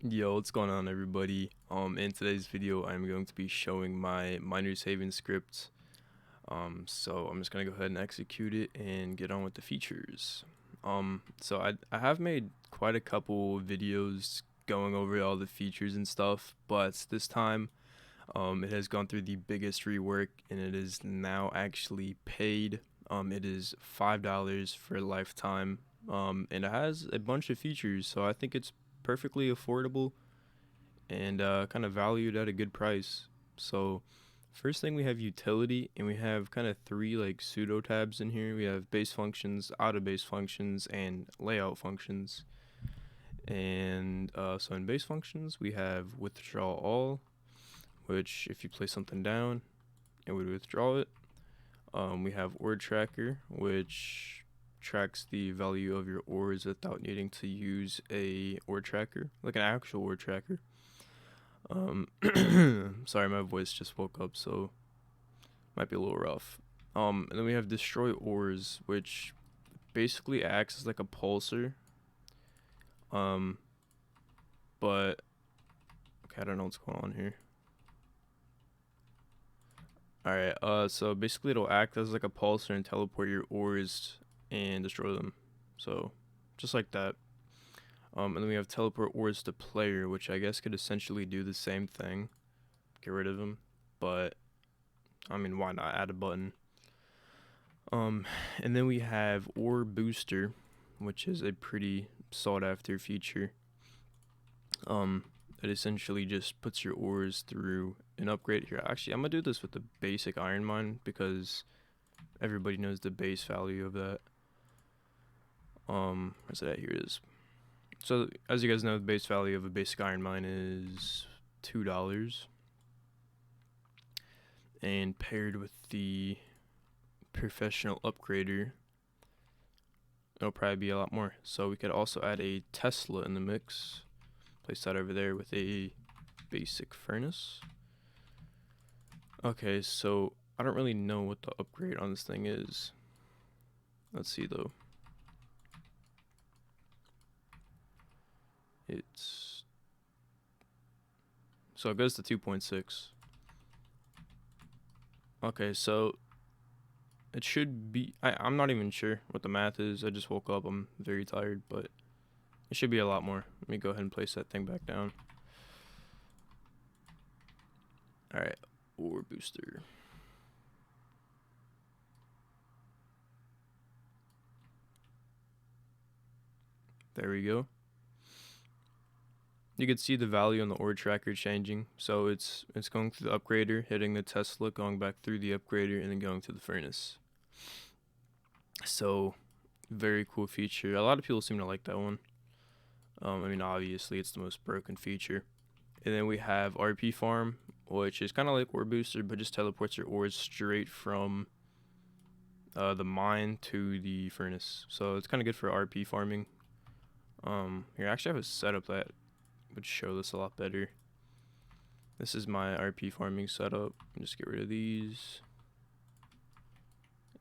Yo, what's going on, everybody? In today's video, I'm going to be showing my miner saving script. So I'm just gonna go ahead and execute it and get on with the features. So I have made quite a couple videos going over all the features and stuff, but this time, it has gone through the biggest rework and it is now actually paid. It is $5 for a lifetime. And it has a bunch of features, so I think it's perfectly affordable and kind of valued at a good price. So first thing, we have utility, and we have kind of three like pseudo tabs in here. We have base functions, out of base functions, and layout functions. And so in base functions, we have withdraw all, which if you place something down, it would withdraw it. We have ore tracker, which tracks the value of your ores without needing to use a ore tracker, like an actual ore tracker. Um, Sorry, my voice just woke up, so might be a little rough. And then we have destroy ores, which basically acts as like a pulsar. Um, but okay, I don't know what's going on here. All right. So basically, it'll act as like a pulsar and teleport your ores and destroy them. So just like that. And then we have teleport ores to player, which I guess could essentially do the same thing. Get rid of them, but I mean, why not add a button? Um, and then we have ore booster, which is a pretty sought after feature. Um, it essentially just puts your ores through an upgrade here. Actually, I'm gonna do this with the basic iron mine because everybody knows the base value of that. Where's it at? Here it is. So as you guys know, the base value of a basic iron mine is $2, and paired with the professional upgrader, it'll probably be a lot more. So we could also add a Tesla in the mix. Place that over there with a basic furnace. Okay, so I don't really know what the upgrade on this thing is. Let's see though. It's so it goes to 2.6. Okay, so it should be. I'm not even sure what the math is. I just woke up. I'm very tired, but it should be a lot more. Let me go ahead and place that thing back down. All right, ore booster. There we go. You can see the value on the ore tracker changing. So it's going through the upgrader, hitting the Tesla, going back through the upgrader, and then going to the furnace. So very cool feature. A lot of people seem to like that one. I mean, obviously it's the most broken feature. And then we have RP farm, which is kind of like ore booster, but just teleports your ores straight from the mine to the furnace. So it's kind of good for RP farming. Here, actually, I have a setup that would show this a lot better. This is my RP farming setup. Just get rid of these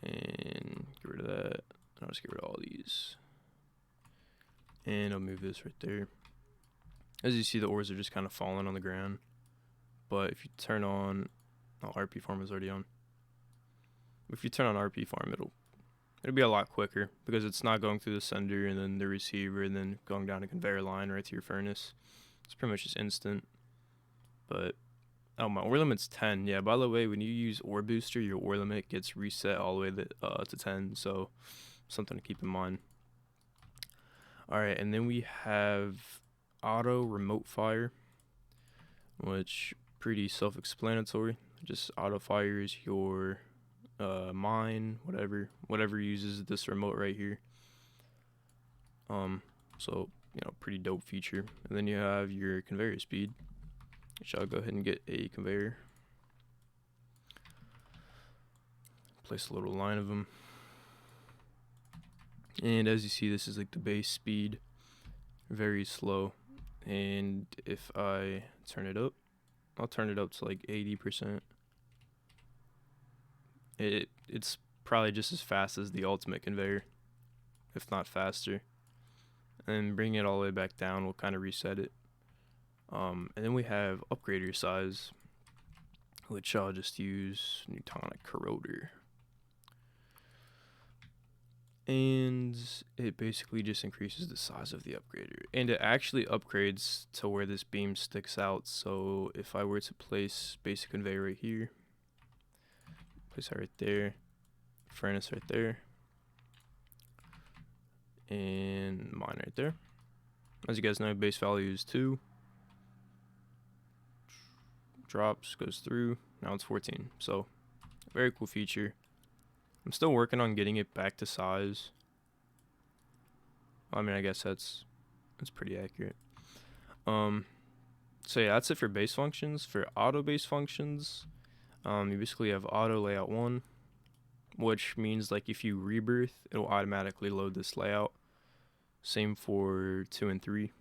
and get rid of that. I'll just get rid of all these, and I'll move this right there. As you see, the ores are just kind of falling on the ground. But if you turn on, RP farm is already on. If you turn on RP farm, it'll be a lot quicker because it's not going through the sender and then the receiver and then going down a conveyor line right to your furnace. It's pretty much just instant. But oh, my ore limit's 10. Yeah, by the way, when you use ore booster, your ore limit gets reset all the way to 10. So something to keep in mind. All right, and then we have auto remote fire, which pretty self-explanatory. Just auto fires your mine, whatever uses this remote right here. So pretty dope feature. And then you have your conveyor speed, which I'll go ahead and get a conveyor. Place a little line of them. And as you see, this is like the base speed, very slow. And if I turn it up, I'll turn it up to like 80%. It's probably just as fast as the ultimate conveyor, if not faster. And bring it all the way back down will kind of reset it. And then we have upgrader size, which I'll just use Newtonic Corroder. And it basically just increases the size of the upgrader, and it actually upgrades to where this beam sticks out. So if I were to place basic conveyor right here, place that right there, furnace right there, and mine right there. As you guys know, base value is 2. Drops, goes through, now it's 14. So very cool feature. I'm still working on getting it back to size. I mean, I guess that's pretty accurate. So yeah, that's it for base functions. For auto base functions, you basically have auto layout 1, which means like if you rebirth, it'll automatically load this layout. Same for 2 and 3.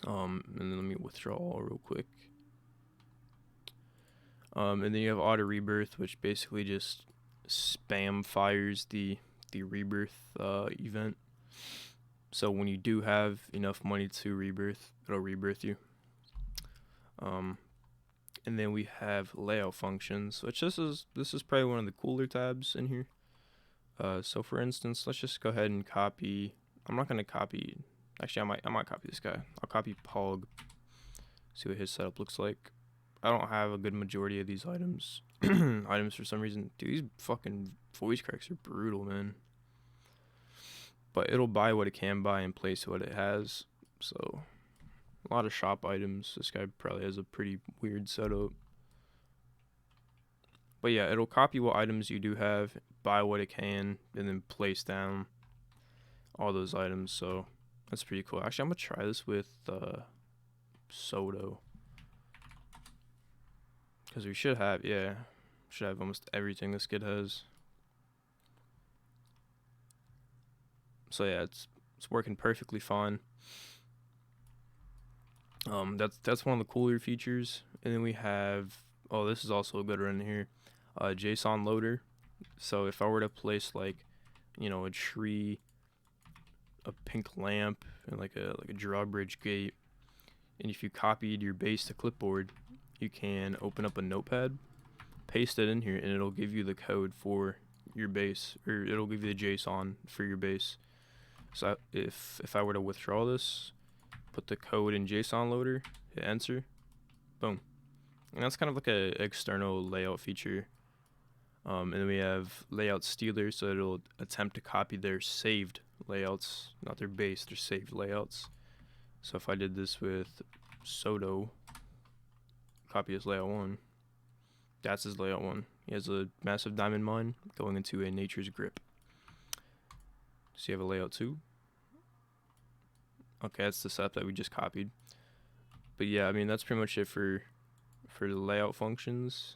And then let me withdraw real quick. And then you have auto rebirth, which basically just spam fires the rebirth event. So when you do have enough money to rebirth, it'll rebirth you. And then we have layout functions, which this is probably one of the cooler tabs in here. So for instance, let's just go ahead and copy. I'm not gonna copy. Actually, I might copy this guy. I'll copy Pog. See what his setup looks like. I don't have a good majority of these items. Items for some reason. Dude, these fucking voice cracks are brutal, man. But it'll buy what it can buy and place what it has. So a lot of shop items. This guy probably has a pretty weird setup. But yeah, it'll copy what items you do have, buy what it can, and then place down all those items. So that's pretty cool. Actually, I'm gonna try this with Sodo, because we should have almost everything this kid has. So yeah, it's working perfectly fine. That's one of the cooler features. And then we have, oh, this is also a good one here, JSON loader. So if I were to place like, a tree, a pink lamp, and like a drawbridge gate, and if you copied your base to clipboard, you can open up a notepad, paste it in here, and it'll give you the code for your base, or it'll give you the JSON for your base. So if I were to withdraw this, put the code in JSON loader, hit enter, boom. And that's kind of like a external layout feature. And then we have layout stealer, so it'll attempt to copy their saved layouts, not their base, their saved layouts. So if I did this with Sodo, copy his layout 1, that's his layout 1. He has a massive diamond mine going into a nature's grip. So you have a layout 2. Okay, that's the setup that we just copied. But yeah, I mean, that's pretty much it for the layout functions.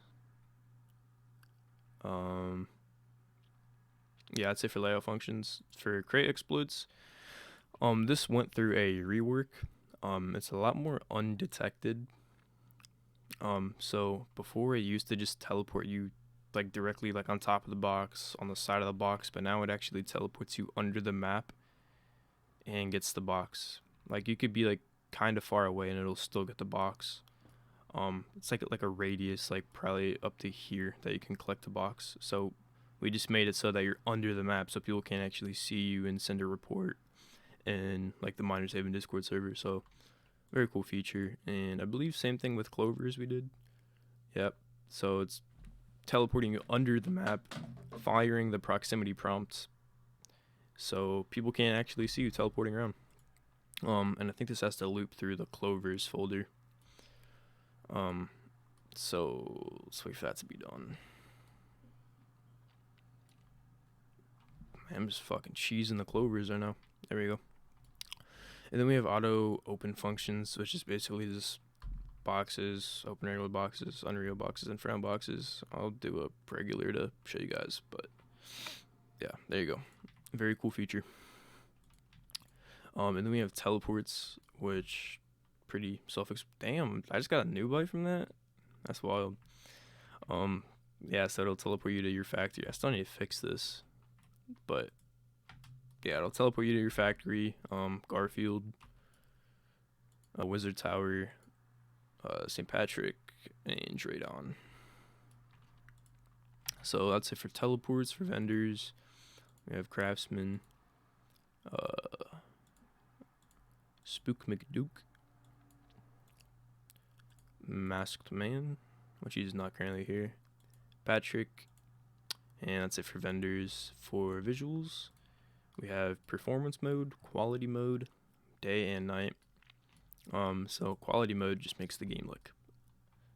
Yeah, that's it for layout functions. For crate exploits, this went through a rework. It's a lot more undetected. So before it used to just teleport you like directly like on top of the box, on the side of the box, but now it actually teleports you under the map and gets the box. Like you could be like kind of far away and it'll still get the box. It's like a radius, like probably up to here, that you can collect the box. So we just made it so that you're under the map, so people can actually see you and send a report in like the Miners Haven Discord server. So very cool feature. And I believe same thing with Clovers we did. Yep. So it's teleporting you under the map, firing the proximity prompts, so people can't actually see you teleporting around. And I think this has to loop through the Clovers folder. So let's wait for that to be done. Man, I'm just fucking cheesing the Clovers right now. There we go. And then we have auto open functions, which is basically just boxes, open Unreal boxes, Unreal boxes, and Frown boxes. I'll do a regular to show you guys, but yeah, there you go. Very cool feature. And then we have teleports, which pretty damn, I just got a new bite from that. That's wild. Yeah, so it'll teleport you to your factory. I still need to fix this, but yeah, it'll teleport you to your factory, Garfield, Wizard Tower, St. Patrick, and Draydon. So that's it for teleports. For vendors, we have Craftsman, Spook McDuke, Masked Man, which he's not currently here, Patrick, and that's it for vendors. For visuals, we have performance mode, quality mode, day and night. So quality mode just makes the game look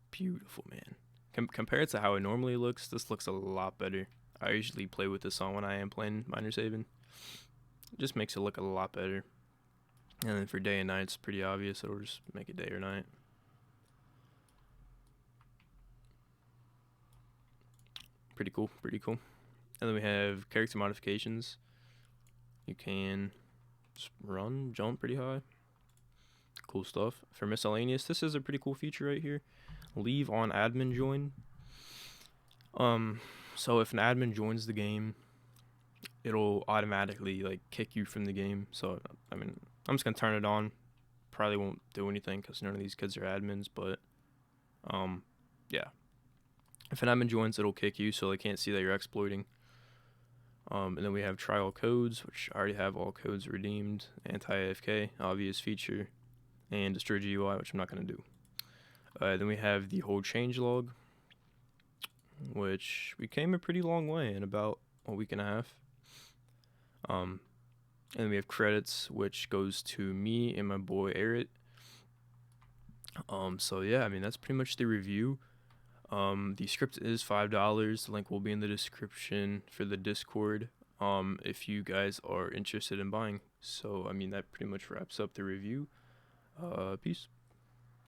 beautiful, man. Compared to how it normally looks, this looks a lot better. I usually play with this on when I am playing Miners Haven. It just makes it look a lot better. And then for day and night, it's pretty obvious. It'll just make it day or night. Pretty cool, pretty cool. And then we have character modifications. You can just run, jump pretty high. Cool stuff. For miscellaneous, this is a pretty cool feature right here. Leave on admin join. So if an admin joins the game, it'll automatically like kick you from the game. So I mean, I'm just gonna turn it on. Probably won't do anything because none of these kids are admins, but yeah. If an admin joins, it'll kick you, so they can't see that you're exploiting. And then we have try all codes, which I already have all codes redeemed. Anti-AFK, obvious feature, and destroy GUI, which I'm not gonna do. Then we have the whole changelog, which we came a pretty long way in about a week and a half. And then we have credits, which goes to me and my boy Eric. So yeah, I mean that's pretty much the review. The script is $5. The link will be in the description for the Discord. If you guys are interested in buying. So I mean that pretty much wraps up the review. Peace.